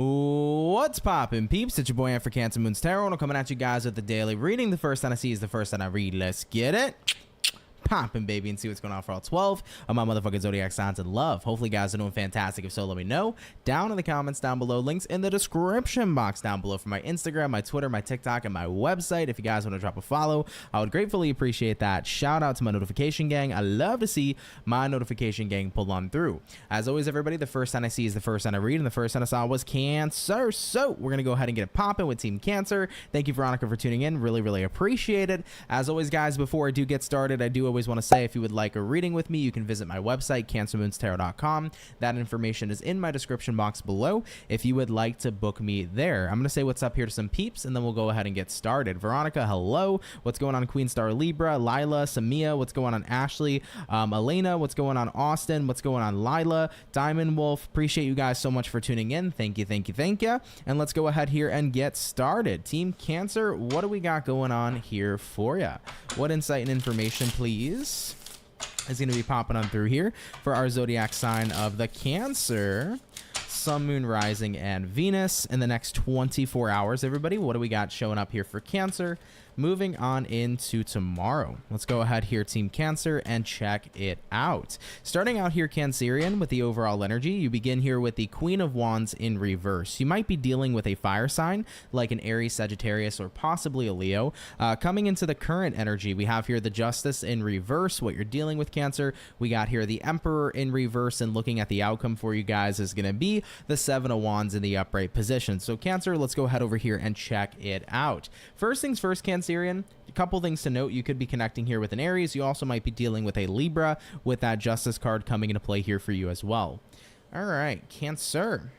What's poppin', peeps? It's your boy for CancerMoonsTarot, and I'm coming at you guys with the daily reading. The first time I see is the first time I read. Let's get it poppin', baby, and see what's going on for all 12 of my motherfucking zodiac signs in love. Hopefully you guys are doing fantastic. If so, let me know down in the comments down below. Links in the description box down below for my Instagram, my Twitter, my TikTok, and my website. If you guys want to drop a follow, I would gratefully appreciate that. Shout out to my notification gang. I love to see my notification gang pull on through. As always, everybody, the first time I see is the first time I read, and the first time I saw was Cancer. So we're gonna go ahead and get it popping with Team Cancer. Thank you, Veronica, for tuning in. Really appreciate it. As always, guys, before I do get started, I do always want to say, if you would like a reading with me, you can visit my website, CancerMoonsTarot.com. That information is in my description box below if you would like to book me there. I'm going to say what's up here to some peeps, and then we'll go ahead and get started. Veronica, hello. What's going on, Queen Star Libra? Lila, Samia, what's going on, Ashley? Elena, what's going on, Austin? What's going on, Lila? Diamond Wolf, appreciate you guys so much for tuning in. Thank you. And let's go ahead here and get started. Team Cancer, what do we got going on here for you? What insight and information, please, is going to be popping on through here for our zodiac sign of the Cancer, Sun, Moon, Rising, and Venus in the next 24 hours? Everybody, what do we got showing up here for Cancer? Moving on into tomorrow. Let's go ahead here, Team Cancer, and check it out. Starting out here, Cancerian, with the overall energy, you begin here with the Queen of Wands in reverse. You might be dealing with a fire sign like an Aries, Sagittarius, or possibly a Leo. Coming into the current energy, we have here the Justice in reverse. What you're dealing with, Cancer, we got here the Emperor in reverse, and looking at the outcome for you guys is going to be the Seven of Wands in the upright position. So Cancer, let's go ahead over here and check it out. First things first, Cancerian, a couple things to note. You could be connecting here with an Aries. You also might be dealing with a Libra, with that Justice card coming into play here for you as well. All right, Cancer.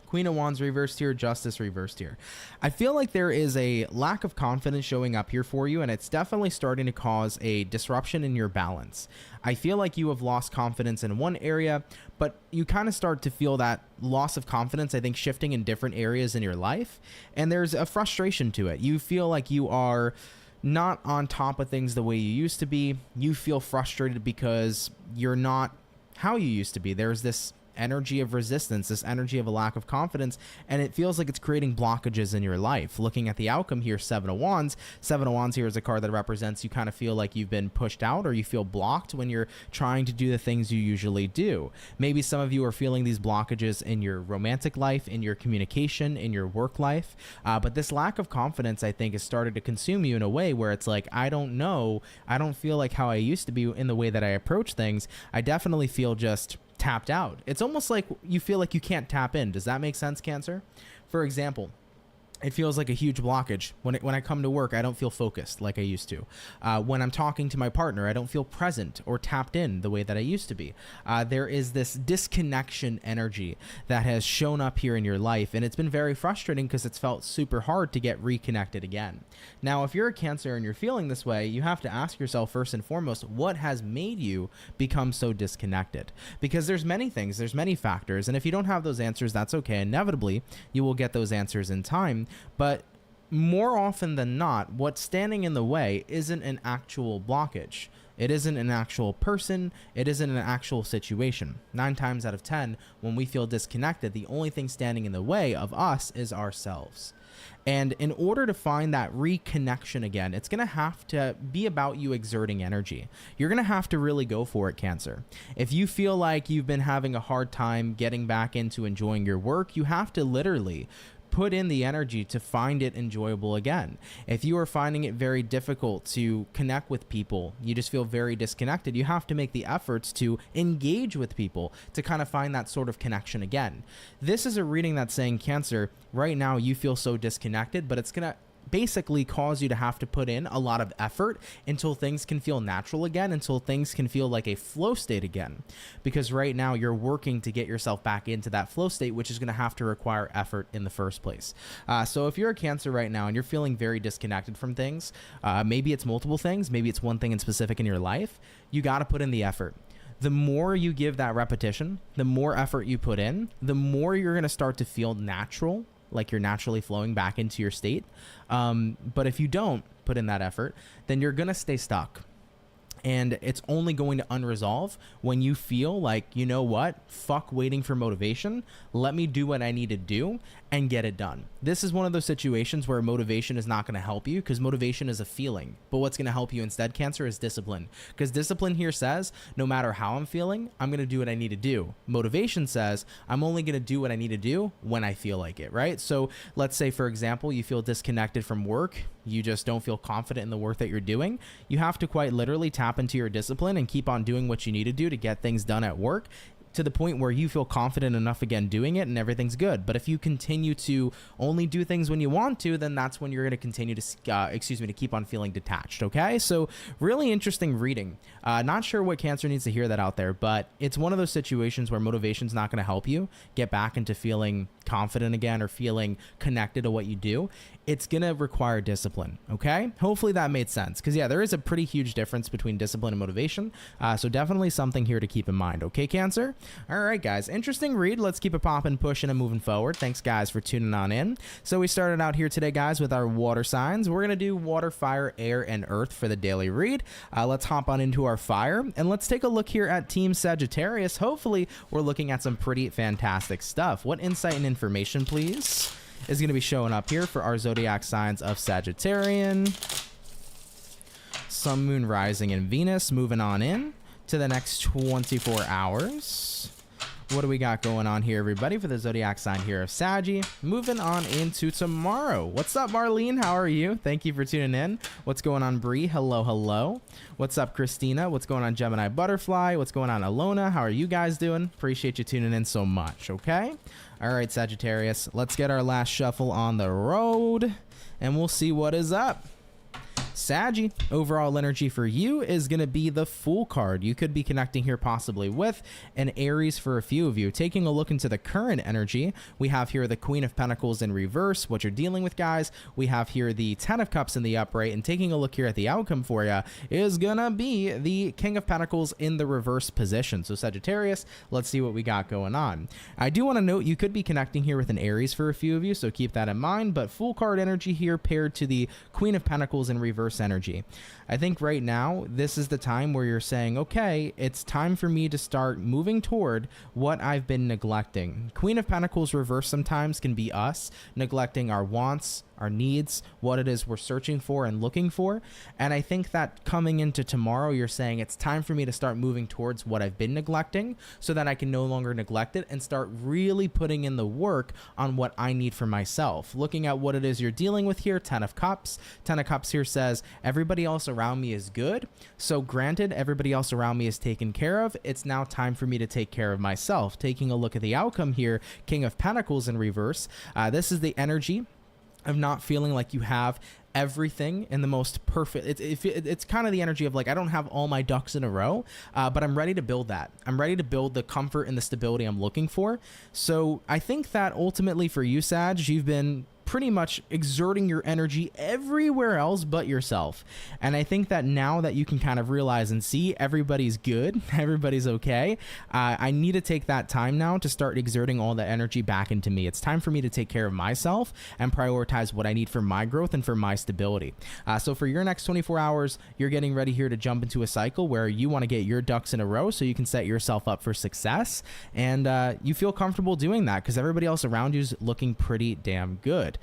Queen of Wands reversed here, Justice reversed here. I feel like there is a lack of confidence showing up here for you, and it's definitely starting to cause a disruption in your balance. I feel like you have lost confidence in one area, but you kind of start to feel that loss of confidence, I think, shifting in different areas in your life, and there's a frustration to it. You feel like you are not on top of things the way you used to be. You feel frustrated because you're not how you used to be. There's this energy of resistance, this energy of a lack of confidence, and it feels like it's creating blockages in your life. Looking at the outcome here, Seven of Wands. Seven of Wands here is a card that represents you kind of feel like you've been pushed out, or you feel blocked when you're trying to do the things you usually do. Maybe some of you are feeling these blockages in your romantic life, in your communication, in your work life, but this lack of confidence, I think, has started to consume you in a way where it's like, I don't know, I don't feel like how I used to be in the way that I approach things. I definitely feel just tapped out. It's almost like you feel like you can't tap in. Does that make sense, Cancer? For example, it feels like a huge blockage. When I come to work, I don't feel focused like I used to. When I'm talking to my partner, I don't feel present or tapped in the way that I used to be. There is this disconnection energy that has shown up here in your life, and it's been very frustrating because it's felt super hard to get reconnected again. Now, if you're a Cancer and you're feeling this way, you have to ask yourself first and foremost, what has made you become so disconnected? Because there's many things, there's many factors, and if you don't have those answers, that's okay. Inevitably, you will get those answers in time. But more often than not, what's standing in the way isn't an actual blockage. It isn't an actual person. It isn't an actual situation. 9 times out of 10, when we feel disconnected, the only thing standing in the way of us is ourselves. And in order to find that reconnection again, it's going to have to be about you exerting energy. You're going to have to really go for it, Cancer. If you feel like you've been having a hard time getting back into enjoying your work, you have to literally put in the energy to find it enjoyable again. If you are finding it very difficult to connect with people, you just feel very disconnected, you have to make the efforts to engage with people to kind of find that sort of connection again. This is a reading that's saying, Cancer, right now you feel so disconnected, but it's going to basically cause you to have to put in a lot of effort until things can feel natural again, until things can feel like a flow state again. Because right now you're working to get yourself back into that flow state, which is going to have to require effort in the first place. So if you're a Cancer right now and you're feeling very disconnected from things, maybe it's multiple things, maybe it's one thing in specific in your life, you got to put in the effort. The more you give that repetition, the more effort you put in, the more you're going to start to feel natural, like you're naturally flowing back into your state. But if you don't put in that effort, then you're going to stay stuck. And it's only going to unresolve when you feel like, you know what, fuck waiting for motivation. Let me do what I need to do and get it done. This is one of those situations where motivation is not going to help you, because motivation is a feeling. But what's going to help you instead, Cancer, is discipline. Because discipline here says, no matter how I'm feeling, I'm going to do what I need to do. Motivation says, I'm only going to do what I need to do when I feel like it, right? So let's say, for example, you feel disconnected from work. You just don't feel confident in the work that you're doing. You have to quite literally tap into your discipline and keep on doing what you need to do to get things done at work, to the point where you feel confident enough again doing it and everything's good. But if you continue to only do things when you want to, then that's when you're going to continue to, to keep on feeling detached. Okay. So really interesting reading. Not sure what Cancer needs to hear that out there, but it's one of those situations where motivation's not going to help you get back into feeling confident again or feeling connected to what you do. It's going to require discipline. Okay. Hopefully that made sense. Cause yeah, there is a pretty huge difference between discipline and motivation. So definitely something here to keep in mind. Okay, Cancer. All right, guys, interesting read. Let's keep it popping, pushing, and moving forward. Thanks, guys, for tuning on in. So we started out here today, guys, with our water signs. We're going to do water, fire, air, and earth for the daily read. Let's hop on into our fire, and let's take a look here at Team Sagittarius. Hopefully, we're looking at some pretty fantastic stuff. What insight and information, please, is going to be showing up here for our zodiac signs of Sagittarian, Sun, Moon, Rising, and Venus. Moving on in to the next 24 hours. What do we got going on here, everybody, for the zodiac sign here of Saggy? Moving on into tomorrow. What's up, Marlene? How are you? Thank you for tuning in. What's going on, Bree? Hello, hello. What's up, Christina? What's going on, Gemini Butterfly? What's going on, Alona? How are you guys doing? Appreciate you tuning in so much, okay? All right, Sagittarius, let's get our last shuffle on the road, and we'll see what is up. Saggy, overall energy for you is going to be the Fool card. You could be connecting here possibly with an Aries for a few of you. Taking a look into the current energy, we have here the Queen of Pentacles in reverse, what you're dealing with, guys. We have here the Ten of Cups in the upright, and taking a look here at the outcome for you is going to be the King of Pentacles in the reverse position. So Sagittarius, let's see what we got going on. I do want to note you could be connecting here with an Aries for a few of you, so keep that in mind, but Fool card energy here paired to the Queen of Pentacles in reverse energy. I think right now this is the time where you're saying, okay, it's time for me to start moving toward what I've been neglecting. Queen of Pentacles reverse sometimes can be us neglecting our wants, our needs, what it is we're searching for and looking for. And I think that coming into tomorrow, you're saying it's time for me to start moving towards what I've been neglecting so that I can no longer neglect it and start really putting in the work on what I need for myself. Looking at what it is you're dealing with here, Ten of Cups. Ten of Cups here says everybody else around me is good. So granted, everybody else around me is taken care of. It's now time for me to take care of myself. Taking a look at the outcome here, King of Pentacles in reverse. This is the energy of not feeling like you have everything in the most perfect. It's kind of the energy of like, I don't have all my ducks in a row, but I'm ready to build that. I'm ready to build the comfort and the stability I'm looking for. So I think that ultimately for you, Sag, you've been pretty much exerting your energy everywhere else but yourself. And I think that now that you can kind of realize and see everybody's good, everybody's okay, I need to take that time now to start exerting all that energy back into me. It's time for me to take care of myself and prioritize what I need for my growth and for my stability. So for your next 24 hours, you're getting ready here to jump into a cycle where you want to get your ducks in a row so you can set yourself up for success. And you feel comfortable doing that because everybody else around you is looking pretty damn good.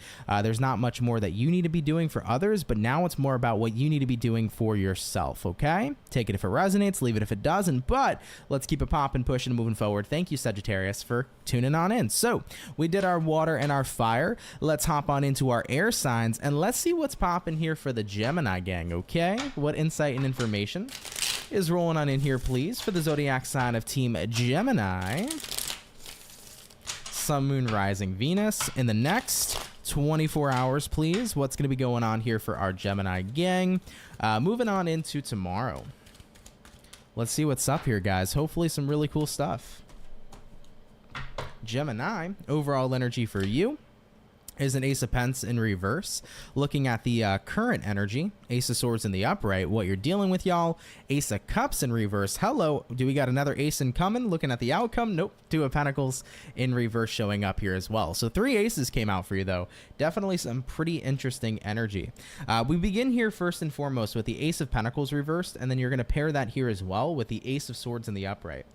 There's not much more that you need to be doing for others, but now it's more about what you need to be doing for yourself, okay? Take it if it resonates, leave it if it doesn't, but let's keep it popping, pushing, and moving forward. Thank you, Sagittarius, for tuning on in. So we did our water and our fire. Let's hop on into our air signs, and let's see what's popping here for the Gemini gang, okay? What insight and information is rolling on in here, please, for the zodiac sign of Team Gemini. Sun, Moon, Rising, Venus in the next 24 hours, please. What's going to be going on here for our Gemini gang? Moving on into tomorrow. Let's see what's up here, guys. Hopefully some really cool stuff. Gemini, overall energy for you is an Ace of Pents in reverse. Looking at the current energy, Ace of Swords in the upright, what you're dealing with, y'all. Ace of Cups in reverse. Hello. Do we got another ace incoming? Looking at the outcome. Nope. Two of Pentacles in reverse showing up here as well. So 3 aces came out for you, though. Definitely some pretty interesting energy. We begin here first and foremost with the Ace of Pentacles reversed, and then you're going to pair that here as well with the Ace of Swords in the upright.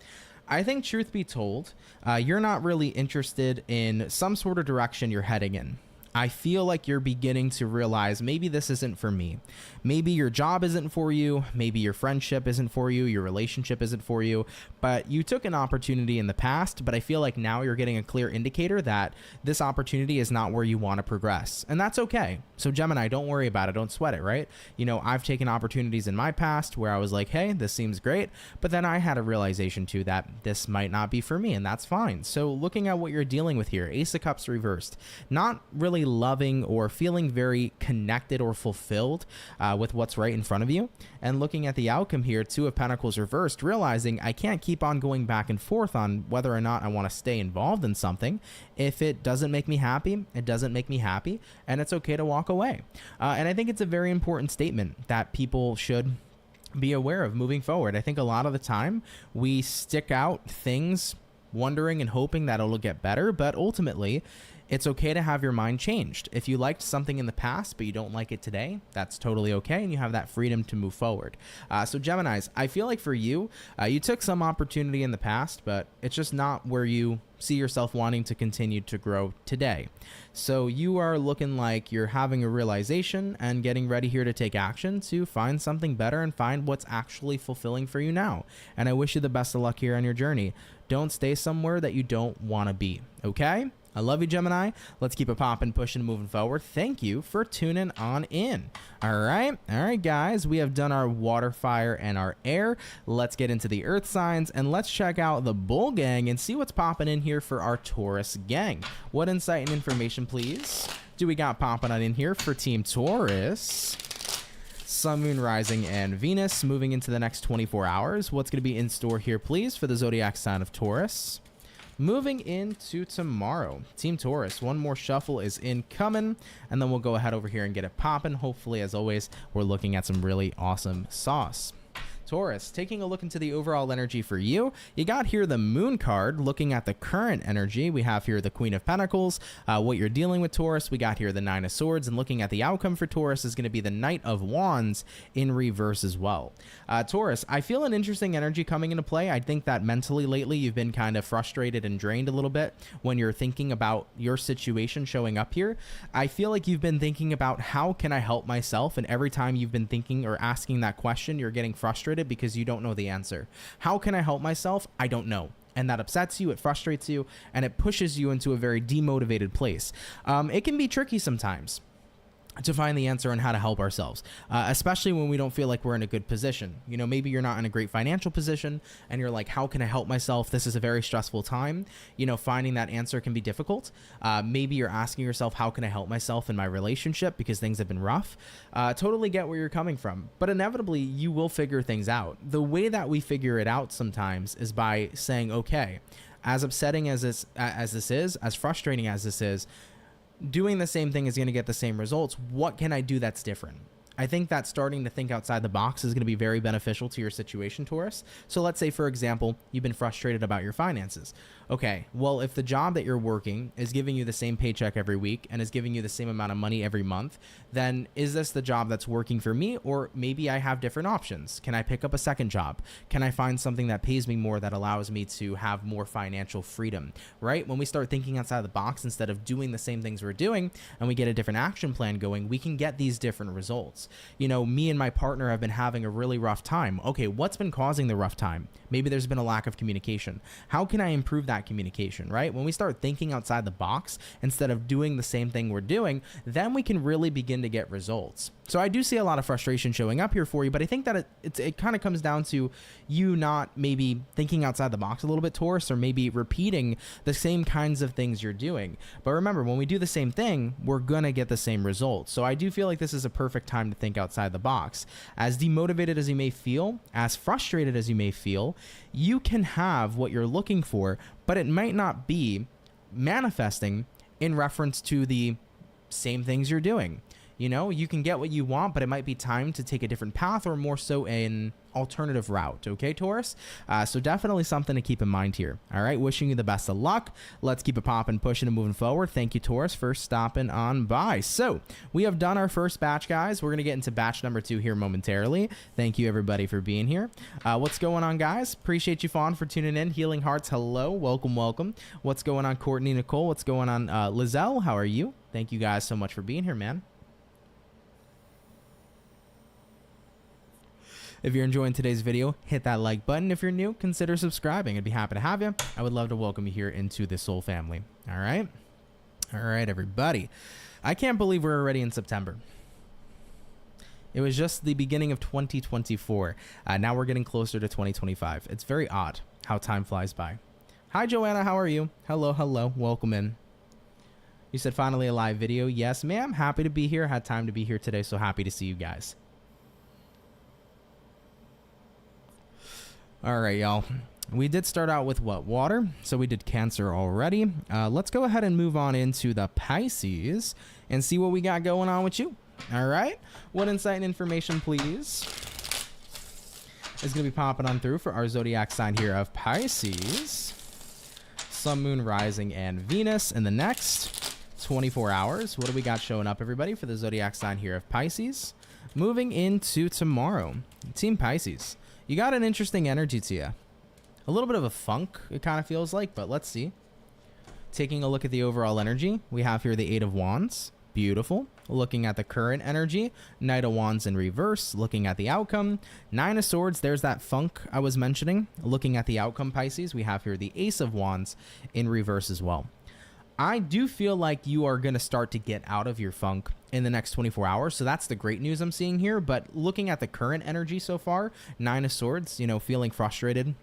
I think, truth be told, you're not really interested in some sort of direction you're heading in. I feel like you're beginning to realize maybe this isn't for me. Maybe your job isn't for you. Maybe your friendship isn't for you. Your relationship isn't for you. But you took an opportunity in the past, but I feel like now you're getting a clear indicator that this opportunity is not where you want to progress. And that's okay. So Gemini, don't worry about it. Don't sweat it, right? You know, I've taken opportunities in my past where I was like, hey, this seems great. But then I had a realization too that this might not be for me, and that's fine. So looking at what you're dealing with here, Ace of Cups reversed, not really loving or feeling very connected or fulfilled with what's right in front of you. And looking at the outcome here, Two of Pentacles reversed, realizing I can't keep on going back and forth on whether or not I want to stay involved in something. If it doesn't make me happy, it doesn't make me happy, and it's okay to walk away. And I think it's a very important statement that people should be aware of moving forward. I think a lot of the time we stick out things wondering and hoping that it'll get better, but ultimately it's okay to have your mind changed. If you liked something in the past, but you don't like it today, that's totally okay, and you have that freedom to move forward. So Geminis, I feel like for you, you took some opportunity in the past, but it's just not where you see yourself wanting to continue to grow today. So you are looking like you're having a realization and getting ready here to take action to find something better and find what's actually fulfilling for you now. And I wish you the best of luck here on your journey. Don't stay somewhere that you don't want to be, okay? I love you, Gemini. Let's keep it popping, pushing, moving forward. Thank you for tuning on in. All right, guys. We have done our water, fire, and our air. Let's get into the earth signs, and let's check out the bull gang and see what's popping in here for our Taurus gang. What insight and information, please, do we got popping on in here for Team Taurus? Sun, Moon, Rising, and Venus moving into the next 24 hours. What's going to be in store here, please, for the zodiac sign of Taurus? Moving into tomorrow, Team Taurus, one more shuffle is incoming, and then we'll go ahead over here and get it popping. Hopefully, as always, we're looking at some really awesome sauce. Taurus, taking a look into the overall energy for you. You got here the Moon card. Looking at the current energy, we have here the Queen of Pentacles. What you're dealing with, Taurus, we got here the Nine of Swords, and looking at the outcome for Taurus is going to be the Knight of Wands in reverse as well. Taurus, I feel an interesting energy coming into play. I think that mentally lately you've been kind of frustrated and drained a little bit when you're thinking about your situation showing up here. I feel like you've been thinking about how can I help myself, and every time you've been thinking or asking that question, you're getting frustrated because you don't know the answer. How can I help myself? I don't know. And that upsets you, it frustrates you, and it pushes you into a very demotivated place. It can be tricky sometimes to find the answer on how to help ourselves, especially when we don't feel like we're in a good position. You know, maybe you're not in a great financial position and you're like, how can I help myself? This is a very stressful time. You know, finding that answer can be difficult. Maybe you're asking yourself, how can I help myself in my relationship because things have been rough? Totally get where you're coming from, but inevitably you will figure things out. The way that we figure it out sometimes is by saying, okay, as upsetting as this is, as frustrating as this is, doing the same thing is going to get the same results. What can I do that's different? I think that starting to think outside the box is going to be very beneficial to your situation, Taurus. So let's say, for example, you've been frustrated about your finances. Okay, well, if the job that you're working is giving you the same paycheck every week and is giving you the same amount of money every month, then is this the job that's working for me? Or maybe I have different options. Can I pick up a second job? Can I find something that pays me more that allows me to have more financial freedom, right? When we start thinking outside the box instead of doing the same things we're doing and we get a different action plan going, we can get these different results. You know, me and my partner have been having a really rough time. Okay, what's been causing the rough time? Maybe there's been a lack of communication. How can I improve that communication, right? When we start thinking outside the box instead of doing the same thing we're doing, then we can really begin to get results. So I do see a lot of frustration showing up here for you, but I think that it kind of comes down to you not maybe thinking outside the box a little bit, Taurus, or maybe repeating the same kinds of things you're doing. But remember, when we do the same thing, we're gonna get the same results. So I do feel like this is a perfect time to think outside the box. As demotivated as you may feel, as frustrated as you may feel, you can have what you're looking for, but it might not be manifesting in reference to the same things you're doing. You know, you can get what you want, but it might be time to take a different path or more so an alternative route. Okay, Taurus? So definitely something to keep in mind here. All right, wishing you the best of luck. Let's keep it popping, pushing, and moving forward. Thank you, Taurus, for stopping on by. So we have done our first batch, guys. We're going to get into batch number 2 here momentarily. Thank you, everybody, for being here. What's going on, guys? Appreciate you, Fawn, for tuning in. Healing Hearts, hello. Welcome, welcome. What's going on, Courtney Nicole? What's going on, Lizelle? How are you? Thank you guys so much for being here, man. If you're enjoying today's video, hit that like button. If you're new, consider subscribing. I'd be happy to have you. I would love to welcome you here into the Soul family. All right? All right, everybody. I can't believe we're already in September. It was just the beginning of 2024. Now we're getting closer to 2025. It's very odd how time flies by. Hi, Joanna. How are you? Hello, hello. Welcome in. You said finally a live video. Yes, ma'am. Happy to be here. Had time to be here today, so happy to see you guys. All right, y'all. We did start out with what? Water. So we did Cancer already. Let's go ahead and move on into the Pisces and see what we got going on with you. All right. What insight and information, please, is going to be popping on through for our zodiac sign here of Pisces. Sun, Moon, Rising, and Venus in the next 24 hours. What do we got showing up, everybody, for the zodiac sign here of Pisces? Moving into tomorrow. Team Pisces. You got an interesting energy to you. A little bit of a funk, it kind of feels like, but let's see. Taking a look at the overall energy, we have here the 8 of Wands. Beautiful. Looking at the current energy, Knight of Wands in reverse. Looking at the outcome, 9 of Swords. There's that funk I was mentioning. Looking at the outcome, Pisces, we have here the Ace of Wands in reverse as well. I do feel like you are going to start to get out of your funk in the next 24 hours. So that's the great news I'm seeing here. But looking at the current energy so far, 9 of Swords, you know, feeling frustrated,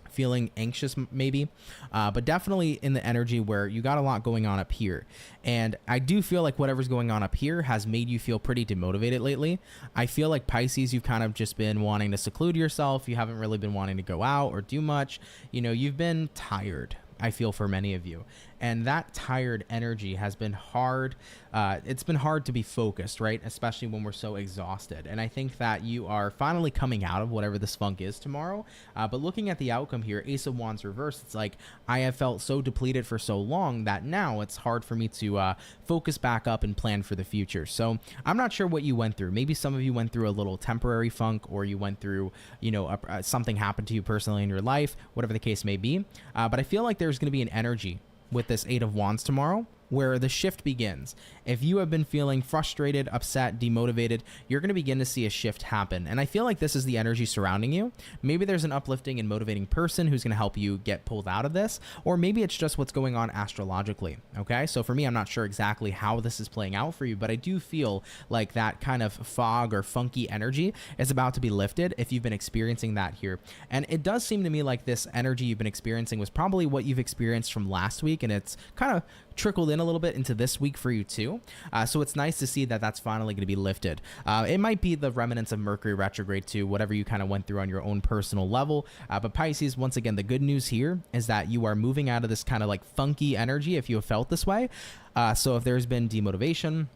feeling anxious maybe, but definitely in the energy where you got a lot going on up here. And I do feel like whatever's going on up here has made you feel pretty demotivated lately. I feel like Pisces, you've kind of just been wanting to seclude yourself. You haven't really been wanting to go out or do much. You know, you've been tired, I feel, for many of you. And that tired energy has been hard. It's been hard to be focused, right? Especially when we're so exhausted. And I think that you are finally coming out of whatever this funk is tomorrow. But looking at the outcome here, Ace of Wands reverse, it's like I have felt so depleted for so long that now it's hard for me to focus back up and plan for the future. So I'm not sure what you went through. Maybe some of you went through a little temporary funk, or you went through, you know, something happened to you personally in your life, whatever the case may be. But I feel like there's going to be an energy with this 8 of Wands tomorrow where the shift begins. If you have been feeling frustrated, upset, demotivated, you're going to begin to see a shift happen. And I feel like this is the energy surrounding you. Maybe there's an uplifting and motivating person who's going to help you get pulled out of this, or maybe it's just what's going on astrologically. Okay, so for me, I'm not sure exactly how this is playing out for you, but I do feel like that kind of fog or funky energy is about to be lifted if you've been experiencing that here. And it does seem to me like this energy you've been experiencing was probably what you've experienced from last week, and it's kind of trickled in a little bit into this week for you too. So it's nice to see that that's finally going to be lifted. It might be the remnants of Mercury retrograde too, whatever you kind of went through on your own personal level. But Pisces, once again, the good news here is that you are moving out of this kind of like funky energy if you have felt this way. So if there's been demotivation,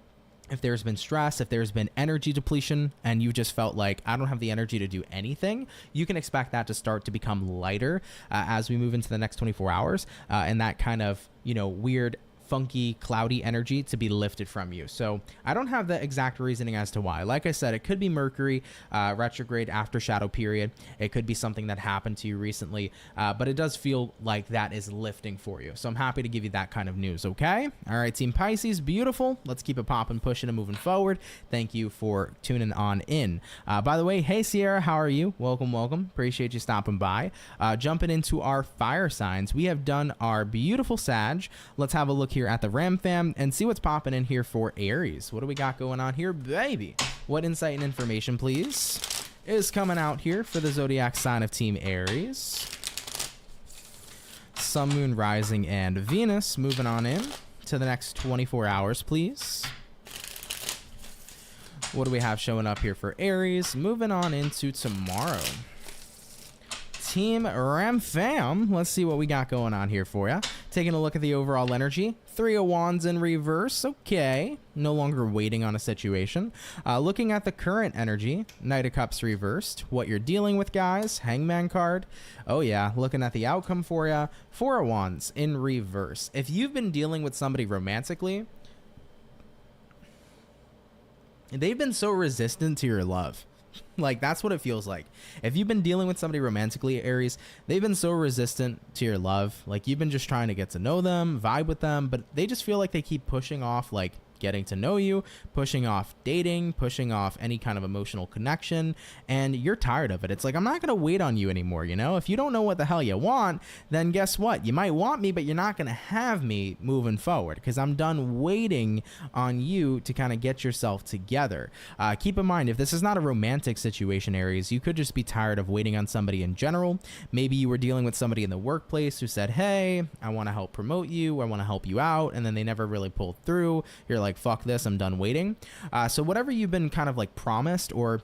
if there's been stress, if there's been energy depletion, and you just felt like, I don't have the energy to do anything, you can expect that to start to become lighter as we move into the next 24 hours. And that kind of, you know, weird, funky, cloudy energy to be lifted from you. So I don't have the exact reasoning as to why. Like I said, it could be Mercury retrograde after shadow period. It could be something that happened to you recently, but it does feel like that is lifting for you. So I'm happy to give you that kind of news. Okay. All right, Team Pisces, beautiful. Let's keep it popping, pushing, and moving forward. Thank you for tuning on in. By the way, hey Sierra, how are you? Welcome, welcome. Appreciate you stopping by. Jumping into our fire signs, we have done our beautiful Sag. Let's have a look here at the Ram fam and see what's popping in here for Aries. What do we got going on here, baby? What insight and information, please, is coming out here for the zodiac sign of Team Aries? Sun, Moon, Rising, and Venus. Moving on in to the next 24 hours, please. What do we have showing up here for Aries? Moving on into tomorrow. Team Ram fam, let's see what we got going on here for you. Taking a look at the overall energy, Three of Wands in reverse. Okay. No longer waiting on a situation. Looking at the current energy, Knight of Cups reversed. What you're dealing with, guys. Hangman card. Oh, yeah. Looking at the outcome for you. Four of Wands in reverse. If you've been dealing with somebody romantically, they've been so resistant to your love. Like, that's what it feels like. If you've been dealing with somebody romantically, Aries, they've been so resistant to your love. Like, you've been just trying to get to know them, vibe with them, but they just feel like they keep pushing off, like, getting to know you, pushing off dating, pushing off any kind of emotional connection, and you're tired of it. It's like, I'm not going to wait on you anymore, you know? If you don't know what the hell you want, then guess what? You might want me, but you're not going to have me moving forward because I'm done waiting on you to kind of get yourself together. Keep in mind, if this is not a romantic situation, Aries, you could just be tired of waiting on somebody in general. Maybe you were dealing with somebody in the workplace who said, hey, I want to help promote you, I want to help you out, and then they never really pulled through. You're like, fuck this, I'm done waiting. So whatever you've been kind of like promised or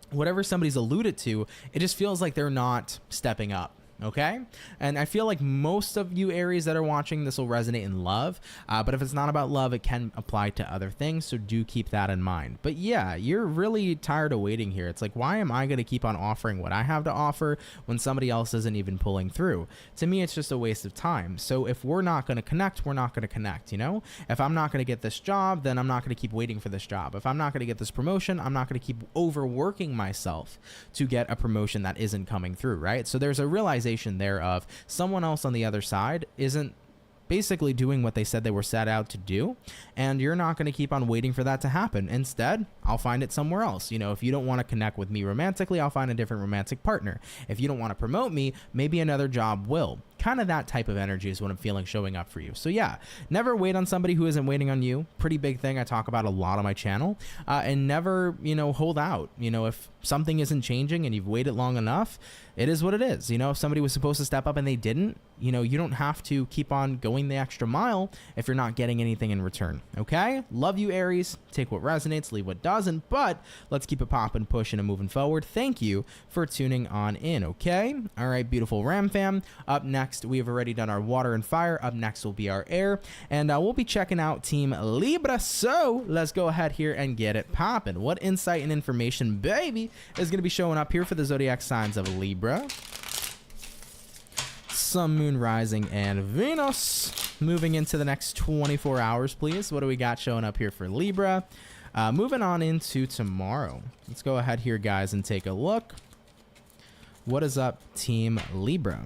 whatever somebody's alluded to, it just feels like they're not stepping up. Okay. And I feel like most of you Aries that are watching this will resonate in love. But if it's not about love, it can apply to other things. So do keep that in mind. But yeah, you're really tired of waiting here. It's like, why am I going to keep on offering what I have to offer when somebody else isn't even pulling through? To me, it's just a waste of time. So if we're not going to connect, we're not going to connect. You know, if I'm not going to get this job, then I'm not going to keep waiting for this job. If I'm not going to get this promotion, I'm not going to keep overworking myself to get a promotion that isn't coming through. Right. So there's a realization there of someone else on the other side isn't basically doing what they said they were set out to do, and you're not going to keep on waiting for that to happen. Instead, I'll find it somewhere else. You know, if you don't want to connect with me romantically, I'll find a different romantic partner. If you don't want to promote me, maybe another job will. Kind of that type of energy is what I'm feeling showing up for you. So yeah, never wait on somebody who isn't waiting on you. Pretty big thing I talk about a lot on my channel. And never, you know, hold out. You know, if something isn't changing and you've waited long enough, it is what it is. You know, if somebody was supposed to step up and they didn't, you know, you don't have to keep on going the extra mile if you're not getting anything in return. Okay? Love you, Aries. Take what resonates, leave what doesn't, but let's keep it popping, pushing, and moving forward. Thank you for tuning on in, okay? All right, beautiful Ram fam. Up next, we have already done our water and fire. Up next will be our air, and we'll be checking out Team Libra. So let's go ahead here and get it popping. What insight and information, baby, is going to be showing up here for the zodiac signs of Libra, Sun, Moon, Rising, and Venus. Moving into the next 24 hours, please. What do we got showing up here for Libra? Moving on into tomorrow. Let's go ahead here, guys, and take a look. What is up, Team Libra?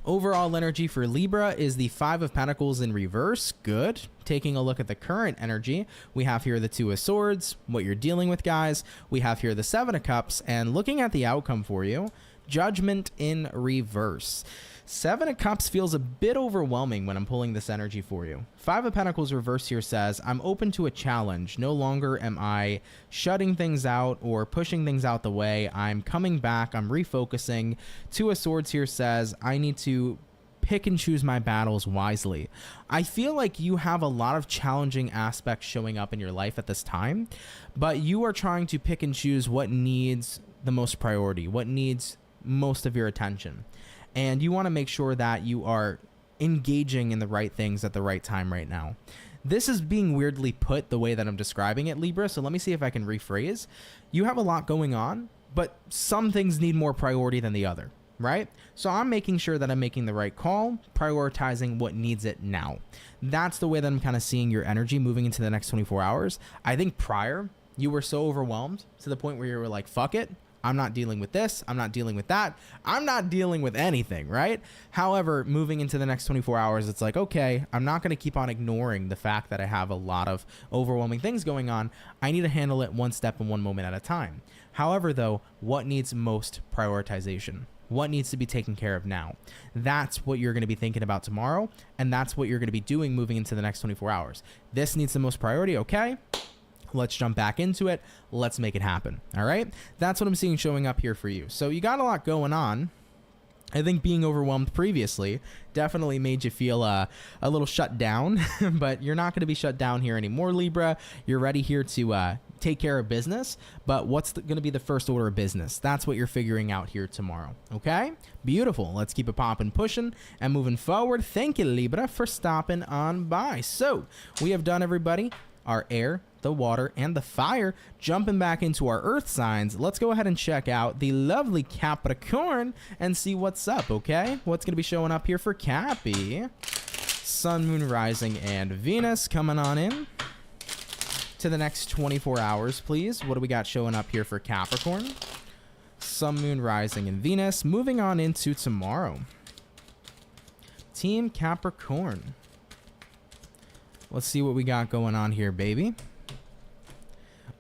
Overall energy for Libra is the Five of Pentacles in reverse. Good. Taking a look at the current energy, we have here the Two of Swords, what you're dealing with, guys. We have here the Seven of Cups, and looking at the outcome for you, Judgment in reverse. Seven of Cups feels a bit overwhelming when I'm pulling this energy for you. Five of Pentacles reverse here says, I'm open to a challenge. No longer am I shutting things out or pushing things out the way. I'm coming back. I'm refocusing. Two of Swords here says, I need to pick and choose my battles wisely. I feel like you have a lot of challenging aspects showing up in your life at this time, but you are trying to pick and choose what needs the most priority, what needs most of your attention. And you want to make sure that you are engaging in the right things at the right time right now. This is being weirdly put the way that I'm describing it, Libra. So let me see if I can rephrase. You have a lot going on, but some things need more priority than the other, right? So I'm making sure that I'm making the right call, prioritizing what needs it now. That's the way that I'm kind of seeing your energy moving into the next 24 hours. I think prior, you were so overwhelmed to the point where you were like, fuck it. I'm not dealing with this. I'm not dealing with that. I'm not dealing with anything, right? However, moving into the next 24 hours, it's like, okay, I'm not going to keep on ignoring the fact that I have a lot of overwhelming things going on. I need to handle it one step and one moment at a time. However, though, what needs most prioritization? What needs to be taken care of now? That's what you're going to be thinking about tomorrow, and that's what you're going to be doing moving into the next 24 hours. This needs the most priority, okay? Let's jump back into it. Let's make it happen. All right. That's what I'm seeing showing up here for you. So you got a lot going on. I think being overwhelmed previously definitely made you feel a little shut down, but you're not going to be shut down here anymore, Libra. You're ready here to take care of business, but what's going to be the first order of business? That's what you're figuring out here tomorrow. Okay, beautiful. Let's keep it popping, pushing, and moving forward. Thank you, Libra, for stopping on by. So we have done, everybody, our air, the water, and the fire. Jumping back into our earth signs, let's go ahead and check out the lovely Capricorn and see what's up. Okay, what's going to be showing up here for Cappy? Sun, moon, rising, and Venus coming on in to the next 24 hours, please. What do we got showing up here for Capricorn? Sun, moon, rising, and Venus. Moving on into tomorrow. Team Capricorn. Let's see what we got going on here, baby.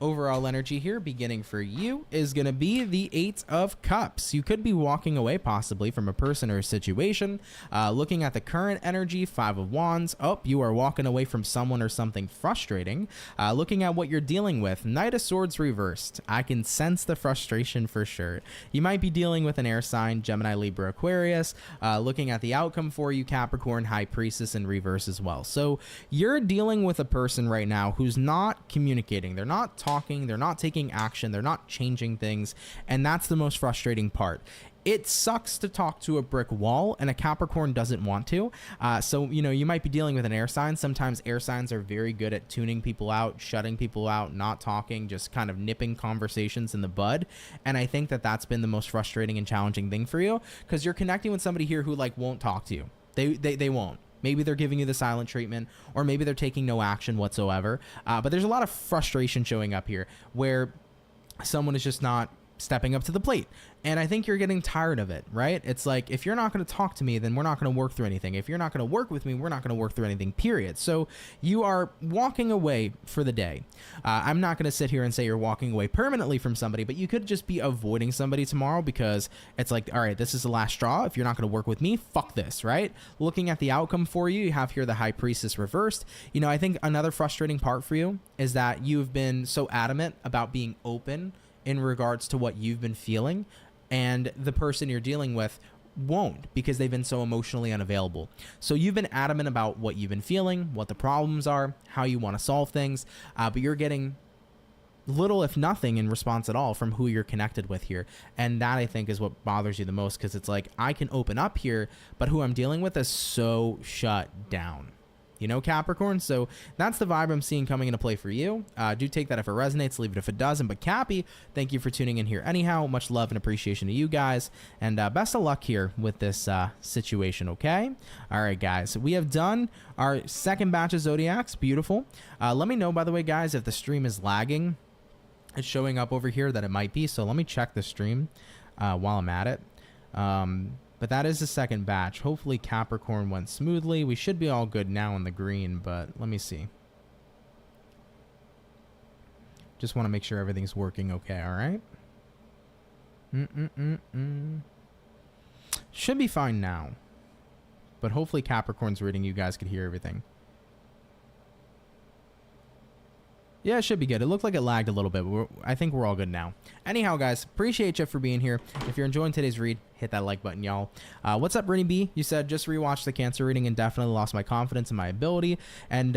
Overall energy here, beginning for you, is going to be the 8 of Cups. You could be walking away possibly from a person or a situation. Looking at the current energy, 5 of Wands. Oh, you are walking away from someone or something frustrating. Looking at what you're dealing with, Knight of Swords reversed. I can sense the frustration for sure. You might be dealing with an air sign, Gemini, Libra, Aquarius. Looking at the outcome for you, Capricorn, High Priestess in reverse as well. So you're dealing with a person right now who's not communicating. They're not talking, they're not taking action, they're not changing things, and that's the most frustrating part. It sucks to talk to a brick wall, and a Capricorn doesn't want to. So, you know, you might be dealing with an air sign. Sometimes air signs are very good at tuning people out, shutting people out, not talking, just kind of nipping conversations in the bud. And I think that that's been the most frustrating and challenging thing for you, because you're connecting with somebody here who like won't talk to you. They won't. Maybe they're giving you the silent treatment, or maybe they're taking no action whatsoever. But there's a lot of frustration showing up here where someone is just not stepping up to the plate. And I think you're getting tired of it, right? It's like, if you're not going to talk to me, then we're not going to work through anything. If you're not going to work with me, we're not going to work through anything, period. So you are walking away for the day. I'm not going to sit here and say you're walking away permanently from somebody, but you could just be avoiding somebody tomorrow because it's like, all right, this is the last straw. If you're not going to work with me, fuck this, right? Looking at the outcome for you, you have here the High Priestess reversed. You know, I think another frustrating part for you is that you've been so adamant about being open in regards to what you've been feeling, and the person you're dealing with won't, because they've been so emotionally unavailable. So you've been adamant about what you've been feeling, what the problems are, how you want to solve things, but you're getting little, if nothing, in response at all from who you're connected with here. And that, I think, is what bothers you the most, because it's like, I can open up here, but who I'm dealing with is so shut down. You know, Capricorn? So that's the vibe I'm seeing coming into play for you. Do take that if it resonates, leave it if it doesn't. But Cappy, thank you for tuning in here anyhow. Much love and appreciation to you guys. And best of luck here with this situation, okay? All right, guys. We have done our second batch of Zodiacs. Beautiful. Let me know, by the way, guys, if the stream is lagging. It's showing up over here that it might be. So let me check the stream while I'm at it. But that is the second batch. Hopefully Capricorn went smoothly. We should be all good now in the green, but let me see. Just want to make sure everything's working okay, all right? Should be fine now. But hopefully Capricorn's reading, you guys could hear everything. Yeah, it should be good. It looked like it lagged a little bit, but I think we're all good now. Anyhow, guys, appreciate you for being here. If you're enjoying today's read, hit that like button, y'all. What's up, Brittany B? You said, just rewatched the Cancer reading and definitely lost my confidence in my ability and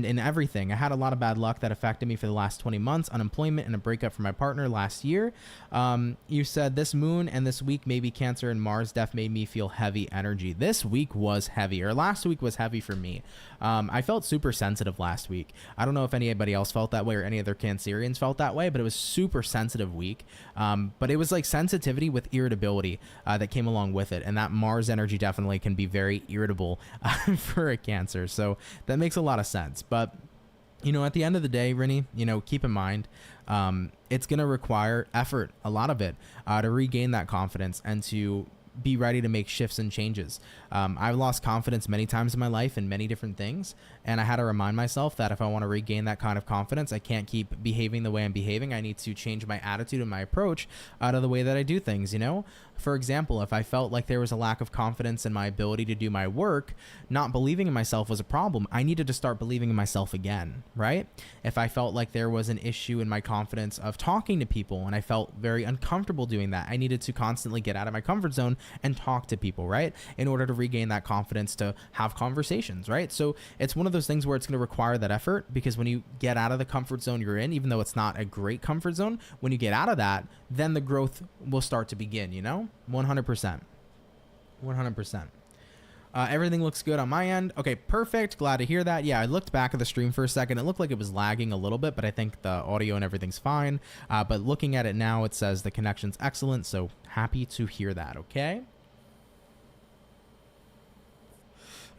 in everything. I had a lot of bad luck that affected me for the last 20 months, unemployment and a breakup from my partner last year. You said this moon and this week, maybe Cancer and Mars def made me feel heavy energy. This week was heavy, or last week was heavy for me. I felt super sensitive last week. I don't know if anybody else felt that way or any other Cancerians felt that way, but it was super sensitive week. But it was like sensitivity with irritability that came along with it. And that Mars energy definitely can be very irritable for a Cancer. So that makes a lot of sense. But, you know, at the end of the day, Rennie, you know, keep in mind, it's going to require effort, a lot of it, to regain that confidence and to be ready to make shifts and changes. I've lost confidence many times in my life in many different things, and I had to remind myself that if I want to regain that kind of confidence, I can't keep behaving the way I'm behaving. I need to change my attitude and my approach out of the way that I do things, you know? For example, if I felt like there was a lack of confidence in my ability to do my work, not believing in myself was a problem. I needed to start believing in myself again, right? If I felt like there was an issue in my confidence of talking to people and I felt very uncomfortable doing that, I needed to constantly get out of my comfort zone and talk to people, right? In order to regain that confidence to have conversations, right? So it's one of those things where it's going to require that effort, because when you get out of the comfort zone you're in, even though it's not a great comfort zone, when you get out of that, then the growth will start to begin, you know? 100%. 100%. Everything looks good on my end. Okay, perfect. Glad to hear that. Yeah, I looked back at the stream for a second. It looked like it was lagging a little bit, but I think the audio and everything's fine. But looking at it now, it says the connection's excellent, so happy to hear that, okay?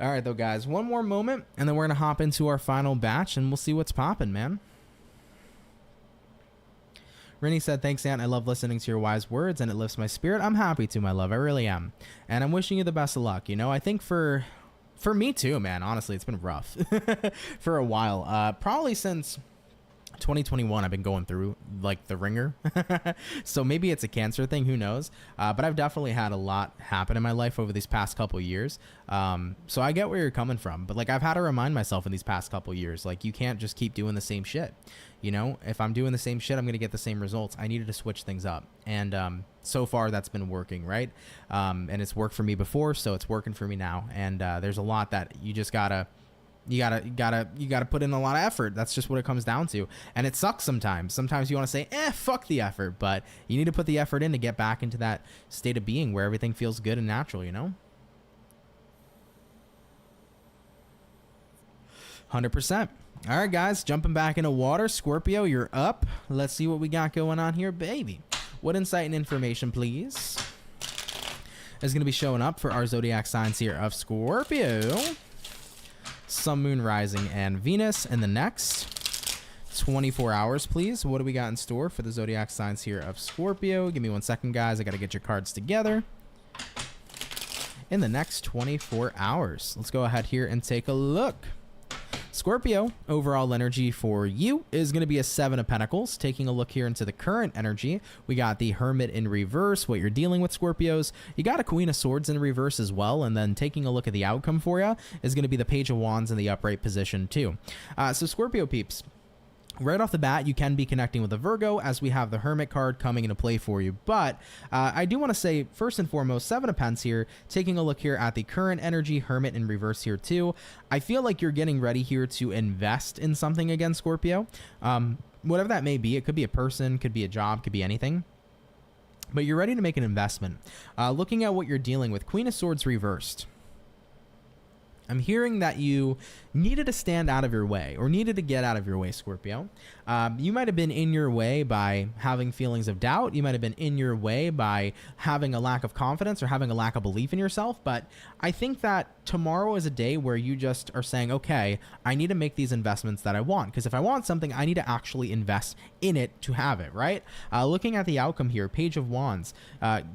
All right, though, guys, one more moment, and then we're going to hop into our final batch, and we'll see what's popping, man. Rennie said, thanks, Aunt. I love listening to your wise words, and it lifts my spirit. I'm happy to, my love. I really am. And I'm wishing you the best of luck. You know, I think for me too, man, honestly, it's been rough for a while. Probably since 2021, I've been going through like the ringer. So maybe it's a Cancer thing, who knows? But I've definitely had a lot happen in my life over these past couple years. So I get where you're coming from, but like I've had to remind myself in these past couple years, like you can't just keep doing the same shit. You know, if I'm doing the same shit, I'm going to get the same results. I needed to switch things up. And so far that's been working, right? And it's worked for me before, so it's working for me now. And there's a lot that you just gotta put in a lot of effort. That's just what it comes down to. And it sucks sometimes. Sometimes you want to say, fuck the effort, but you need to put the effort in to get back into that state of being where everything feels good and natural, you know? 100%. All right, guys, jumping back into water. Scorpio, you're up. Let's see what we got going on here, baby. What insight and information, please, is going to be showing up for our zodiac signs here of Scorpio, Sun, Moon, Rising, and Venus in the next 24 hours, please. What do we got in store for the zodiac signs here of Scorpio? Give me 1 second, guys. I got to get your cards together. In the next 24 hours, let's go ahead here and take a look. Scorpio, overall energy for you is going to be a 7 of Pentacles. Taking a look here into the current energy, we got the Hermit in reverse, what you're dealing with, Scorpios. You got a Queen of Swords in reverse as well, and then taking a look at the outcome for you is going to be the Page of Wands in the upright position too. So Scorpio peeps, right off the bat, you can be connecting with a Virgo, as we have the Hermit card coming into play for you. But I do want to say, first and foremost, 7 of Pentacles here, taking a look here at the current energy, Hermit in reverse here too. I feel like you're getting ready here to invest in something again, Scorpio. Whatever that may be, it could be a person, could be a job, could be anything. But you're ready to make an investment. Looking at what you're dealing with, Queen of Swords reversed. I'm hearing that you needed to stand out of your way, or needed to get out of your way, Scorpio. You might have been in your way by having feelings of doubt. You might have been in your way by having a lack of confidence or having a lack of belief in yourself. But I think that tomorrow is a day where you just are saying, okay, I need to make these investments that I want. Because if I want something, I need to actually invest in it to have it, right? Looking at the outcome here, Page of Wands,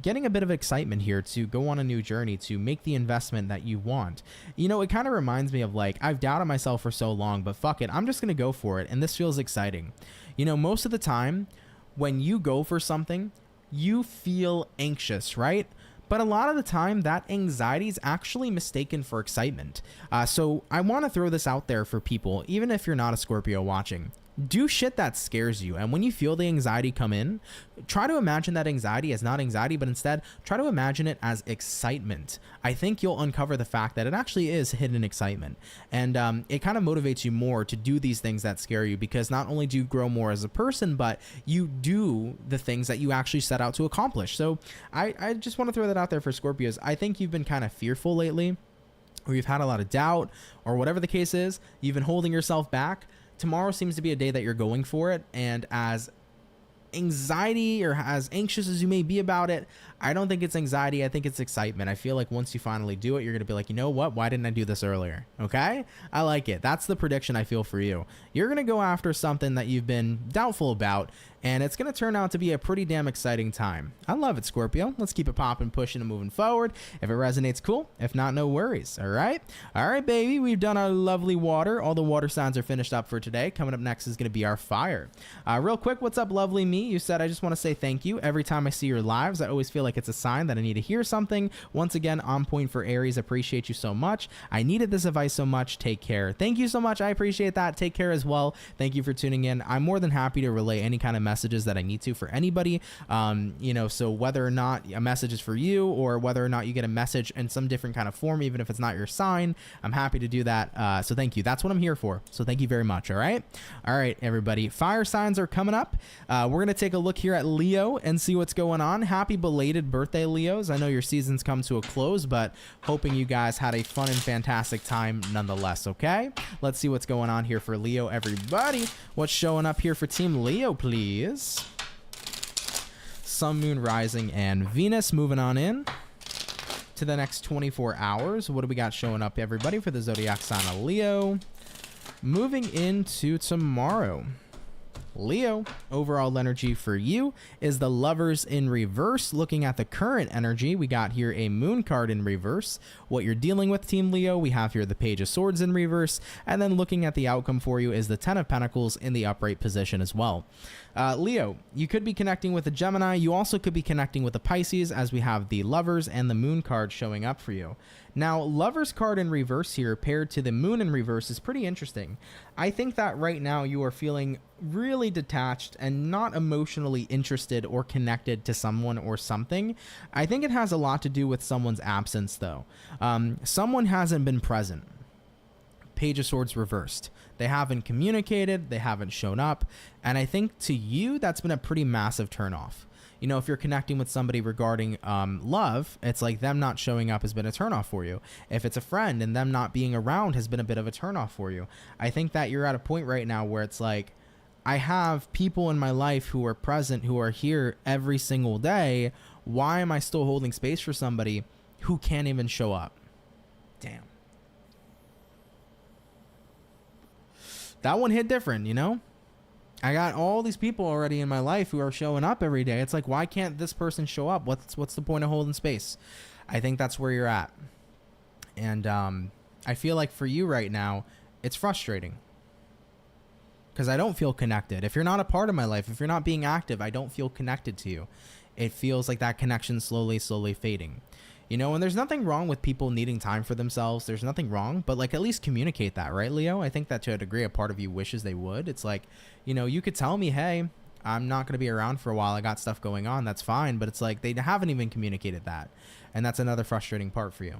getting a bit of excitement here to go on a new journey, to make the investment that you want. You know, it kind of reminds me of like, I've doubted myself for so long, but fuck it, I'm just going to go for it. And this feels exciting. You know, most of the time when you go for something, you feel anxious, right? But a lot of the time that anxiety is actually mistaken for excitement. So I want to throw this out there for people, even if you're not a Scorpio watching. Do shit that scares you. And when you feel the anxiety come in, try to imagine that anxiety as not anxiety, but instead try to imagine it as excitement. I think you'll uncover the fact that it actually is hidden excitement. And it kind of motivates you more to do these things that scare you, because not only do you grow more as a person, but you do the things that you actually set out to accomplish. So I just want to throw that out there for Scorpios. I think you've been kind of fearful lately, or you've had a lot of doubt, or whatever the case is, you've been holding yourself back. Tomorrow seems to be a day that you're going for it, and as anxiety or as anxious as you may be about it, I don't think it's anxiety. I think it's excitement. I feel like once you finally do it, you're going to be like, you know what? Why didn't I do this earlier? Okay? I like it. That's the prediction I feel for you. You're going to go after something that you've been doubtful about, and it's going to turn out to be a pretty damn exciting time. I love it, Scorpio. Let's keep it popping, pushing, and moving forward. If it resonates, cool. If not, no worries. All right? All right, baby. We've done our lovely water. All the water signs are finished up for today. Coming up next is going to be our fire. Real quick, what's up, lovely me? You said, I just want to say thank you. Every time I see your lives, I always feel like it's a sign that I need to hear something. Once again, on point for Aries. Appreciate you so much. I needed this advice so much. Take care. Thank you so much. I appreciate that. Take care as well. Thank you for tuning in. I'm more than happy to relay any kind of message messages that I need to for anybody. You know, so whether or not a message is for you or whether or not you get a message in some different kind of form, even if it's not your sign, I'm happy to do that. So thank you. That's what I'm here for. So thank you very much. All right. All right, everybody. Fire signs are coming up. We're going to take a look here at Leo and see what's going on. Happy belated birthday, Leos. I know your season's come to a close, but hoping you guys had a fun and fantastic time nonetheless. Okay. Let's see what's going on here for Leo, everybody. What's showing up here for Team Leo, please? Sun, Moon, Rising, and Venus. Moving on in to the next 24 hours. What do we got showing up, everybody, for the zodiac sign of Leo? Moving into tomorrow. Leo, overall energy for you is the Lovers in reverse. Looking at the current energy, we got here a Moon card in reverse. What you're dealing with, Team Leo, we have here the Page of Swords in reverse. And then looking at the outcome for you is the Ten of Pentacles in the upright position as well. Leo, you could be connecting with a Gemini. You also could be connecting with a Pisces, as we have the Lovers and the Moon card showing up for you. Now, Lovers card in reverse here paired to the Moon in reverse is pretty interesting. I think that right now you are feeling really detached and not emotionally interested or connected to someone or something. I think it has a lot to do with someone's absence, though. Someone hasn't been present. Page of Swords reversed. They haven't communicated, they haven't shown up, and I think to you that's been a pretty massive turnoff. You know, if you're connecting with somebody regarding love, it's like them not showing up has been a turnoff for you. If it's a friend and them not being around has been a bit of a turnoff for you. I think that you're at a point right now where it's like, I have people in my life who are present, who are here every single day. Why am I still holding space for somebody who can't even show up? Damn. That one hit different, you know? I got all these people already in my life who are showing up every day. It's like, why can't this person show up? What's the point of holding space? I think that's where you're at. And I feel like for you right now, it's frustrating. Because I don't feel connected. If you're not a part of my life, if you're not being active, I don't feel connected to you. It feels like that connection slowly fading. You know, and there's nothing wrong with people needing time for themselves. There's nothing wrong, but like at least communicate that, right, Leo? I think that to a degree, a part of you wishes they would. It's like, you know, you could tell me, hey, I'm not going to be around for a while. I got stuff going on. That's fine. But it's like they haven't even communicated that. And that's another frustrating part for you.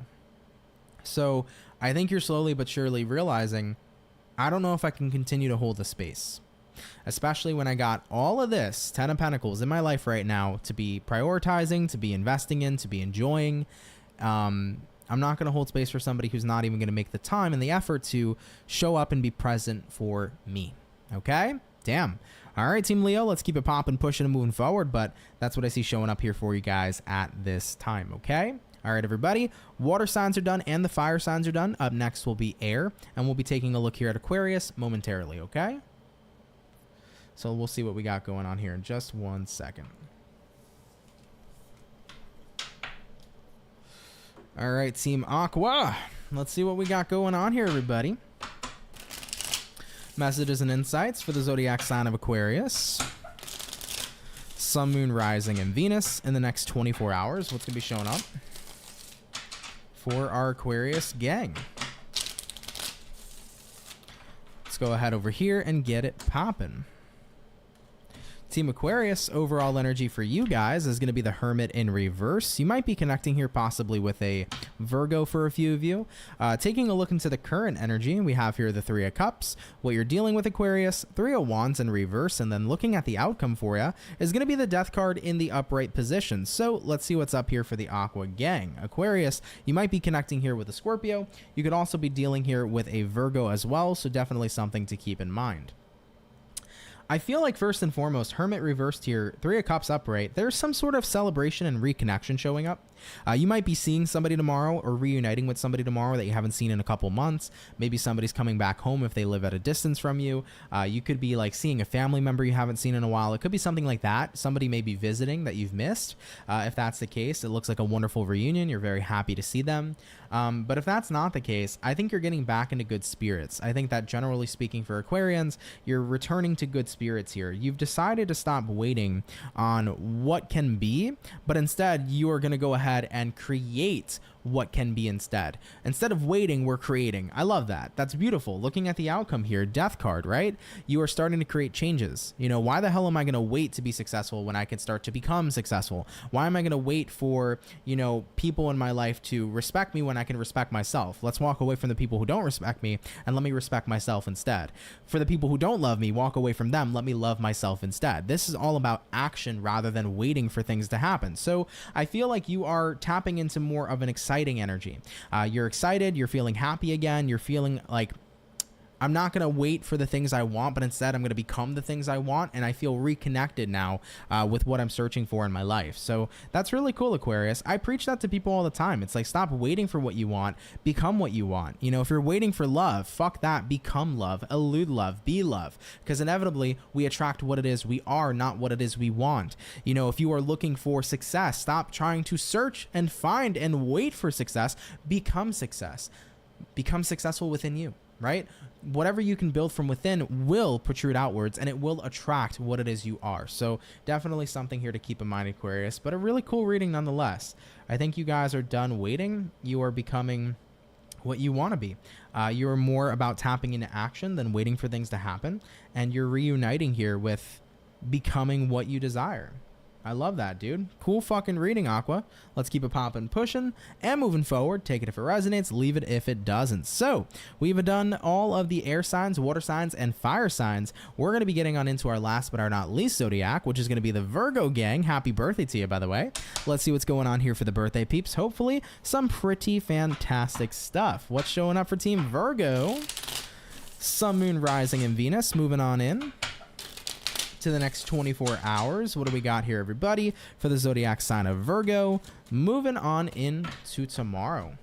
So I think you're slowly but surely realizing, I don't know if I can continue to hold the space. Especially when I got all of this, 10 of Pentacles, in my life right now to be prioritizing, to be investing in, to be enjoying. I'm not going to hold space for somebody who's not even going to make the time and the effort to show up and be present for me. Okay? Damn. All right, Team Leo, let's keep it popping, pushing, and moving forward. But that's what I see showing up here for you guys at this time. Okay? All right, everybody. Water signs are done and the fire signs are done. Up next will be air. And we'll be taking a look here at Aquarius momentarily. Okay? So we'll see what we got going on here in just 1 second. All right, Team Aqua. Let's see what we got going on here, everybody. Messages and insights for the zodiac sign of Aquarius. Sun, Moon, Rising, and Venus in the next 24 hours. What's going to be showing up for our Aquarius gang? Let's go ahead over here and get it popping. Team Aquarius, overall energy for you guys is going to be the Hermit in reverse. You might be connecting here possibly with a Virgo for a few of you. Taking a look into the current energy, we have here the Three of Cups. What you're dealing with, Aquarius, Three of Wands in reverse, and then looking at the outcome for you is going to be the Death card in the upright position. So let's see what's up here for the Aqua gang. Aquarius, you might be connecting here with a Scorpio. You could also be dealing here with a Virgo as well, so definitely something to keep in mind. I feel like first and foremost, Hermit reversed here, Three of Cups upright, there's some sort of celebration and reconnection showing up. You might be seeing somebody tomorrow or reuniting with somebody tomorrow that you haven't seen in a couple months. Maybe somebody's coming back home if they live at a distance from you. You could be like seeing a family member you haven't seen in a while. It could be something like that. Somebody may be visiting that you've missed. If that's the case, it looks like a wonderful reunion. You're very happy to see them. But if that's not the case, I think you're getting back into good spirits. I think that generally speaking for Aquarians, you're returning to good spirits here. You've decided to stop waiting on what can be, but instead you are going to go ahead and create what can be instead. Instead of waiting, we're creating. I love that. That's beautiful. Looking at the outcome here, death card, right? You are starting to create changes. You know, why the hell am I going to wait to be successful when I can start to become successful? Why am I going to wait for, you know, people in my life to respect me when I can respect myself? Let's walk away from the people who don't respect me and let me respect myself instead. For the people who don't love me, walk away from them, let me love myself instead. This is all about action rather than waiting for things to happen. So I feel like you are tapping into more of an exciting energy. You're excited, you're feeling happy again, you're feeling like, I'm not going to wait for the things I want, but instead I'm going to become the things I want, and I feel reconnected now with what I'm searching for in my life. So that's really cool, Aquarius. I preach that to people all the time. It's like, stop waiting for what you want, become what you want. You know, if you're waiting for love, fuck that, become love, elude love, be love, because inevitably we attract what it is we are, not what it is we want. You know, if you are looking for success, stop trying to search and find and wait for success, become success. Become successful within you, right? Whatever you can build from within will protrude outwards, and it will attract what it is you are. So definitely something here to keep in mind, Aquarius, but a really cool reading nonetheless. I think you guys are done waiting. You are becoming what you want to be. You're more about tapping into action than waiting for things to happen, and you're reuniting here with becoming what you desire. I love that, dude. Cool fucking reading, Aqua. Let's keep it popping, pushing, and moving forward. Take it if it resonates, leave it if it doesn't. So we've done all of the air signs, water signs, and fire signs. We're going to be getting on into our last but are not least zodiac, which is going to be the Virgo gang. Happy birthday to you, by the way. Let's see what's going on here for the birthday peeps. Hopefully some pretty fantastic stuff. What's showing up for Team Virgo? Sun, Moon, Rising, and Venus. Moving on in to the next 24 hours. What do we got here, everybody, for the zodiac sign of Virgo? Moving on into tomorrow.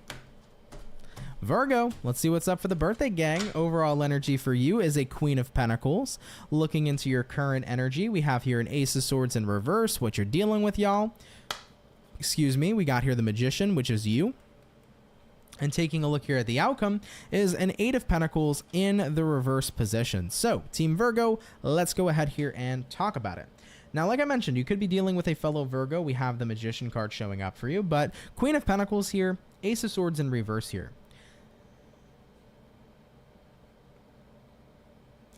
Virgo, let's see what's up for the birthday gang. Overall energy for you is a Queen of Pentacles. Looking into your current energy, we have here an Ace of Swords in reverse, what you're dealing with, y'all. Excuse me, we got here the Magician, which is you. And taking a look here at the outcome is an Eight of Pentacles in the reverse position. So, Team Virgo, let's go ahead here and talk about it. Now, like I mentioned, you could be dealing with a fellow Virgo. We have the Magician card showing up for you, but Queen of Pentacles here, Ace of Swords in reverse here.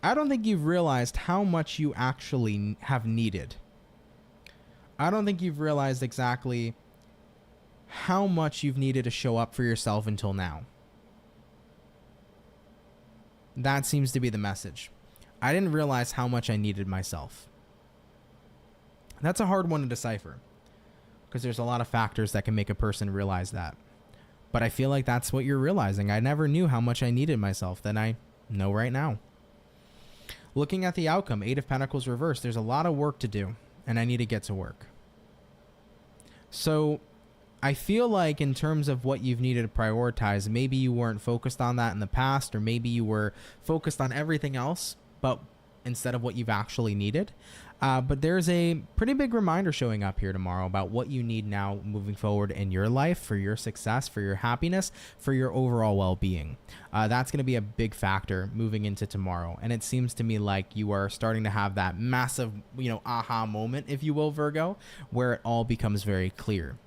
I don't think you've realized how much you actually have needed. I don't think you've realized exactly how much you've needed to show up for yourself until now. That seems to be the message. I didn't realize how much I needed myself. That's a hard one to decipher, because there's a lot of factors that can make a person realize that. But I feel like that's what you're realizing. I never knew how much I needed myself than I know right now. Looking at the outcome, Eight of Pentacles reversed, there's a lot of work to do, and I need to get to work. So I feel like in terms of what you've needed to prioritize, maybe you weren't focused on that in the past, or maybe you were focused on everything else, but instead of what you've actually needed. But there's a pretty big reminder showing up here tomorrow about what you need now moving forward in your life for your success, for your happiness, for your overall well-being. That's going to be a big factor moving into tomorrow. And it seems to me like you are starting to have that massive, aha moment, if you will, Virgo, where it all becomes very clear.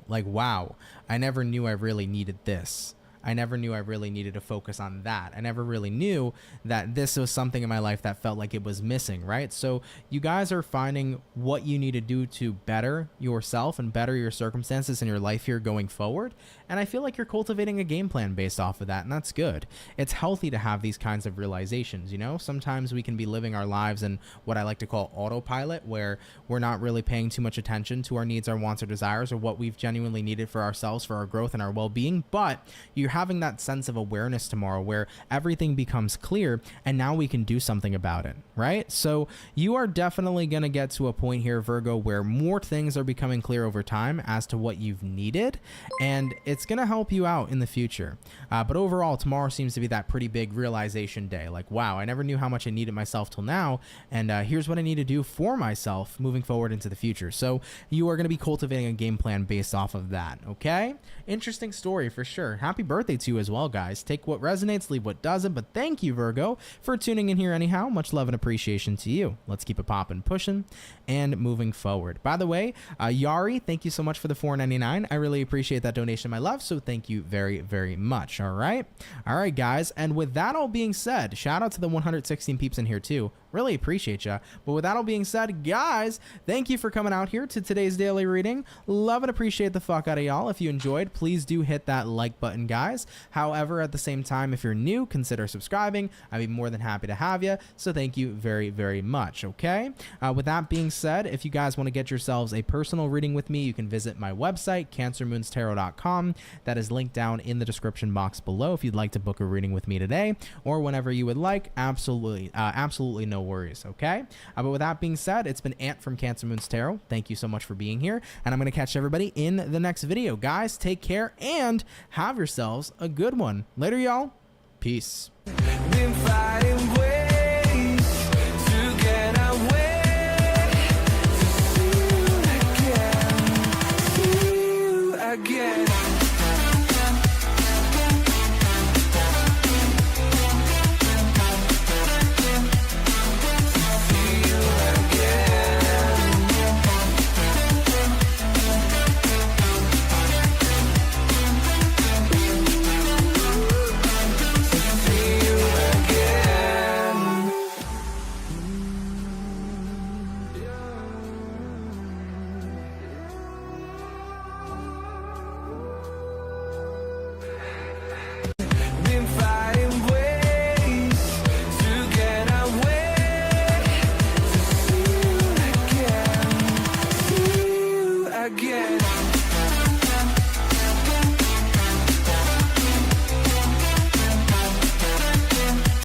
Like, wow, I never knew I really needed this. I never knew I really needed to focus on that. I never really knew that this was something in my life that felt like it was missing, right? So you guys are finding what you need to do to better yourself and better your circumstances in your life here going forward. And I feel like you're cultivating a game plan based off of that, and that's good. It's healthy to have these kinds of realizations, Sometimes we can be living our lives in what I like to call autopilot, where we're not really paying too much attention to our needs, our wants, or desires, or what we've genuinely needed for ourselves, for our growth and our well-being. But you're having that sense of awareness tomorrow where everything becomes clear and now we can do something about it, right? So you are definitely going to get to a point here, Virgo, where more things are becoming clear over time as to what you've needed, and it's going to help you out in the future. But overall, tomorrow seems to be that pretty big realization day. Like, wow, I never knew how much I needed myself till now, and here's what I need to do for myself moving forward into the future. So you are going to be cultivating a game plan based off of that, okay? Interesting story for sure. Happy birthday birthday to you as well, guys. Take what resonates, leave what doesn't, but thank you, Virgo, for tuning in here anyhow. Much love and appreciation to you. Let's keep it popping, pushing, and moving forward. By the way, Yari, thank you so much for the $4.99. I really appreciate that donation, my love, so thank you very, very much. All right, guys, and with that all being said, shout out to the 116 peeps in here too. Really appreciate ya. But with that all being said, guys, thank you for coming out here to today's daily reading. Love and appreciate the fuck out of y'all. If you enjoyed, please do hit that like button, guys. However, at the same time, if you're new, consider subscribing. I'd be more than happy to have you. So thank you very, very much. Okay. With that being said, if you guys want to get yourselves a personal reading with me, you can visit my website, CancerMoonsTarot.com. That is linked down in the description box below if you'd like to book a reading with me today or whenever you would like. Absolutely no worries. Okay. But with that being said, it's been Ant from CancerMoonsTarot. Thank you so much for being here, and I'm going to catch everybody in the next video. Guys, take care and have yourselves a good one. Later, y'all. Peace. Been fighting ways to get away, to see you again. Again.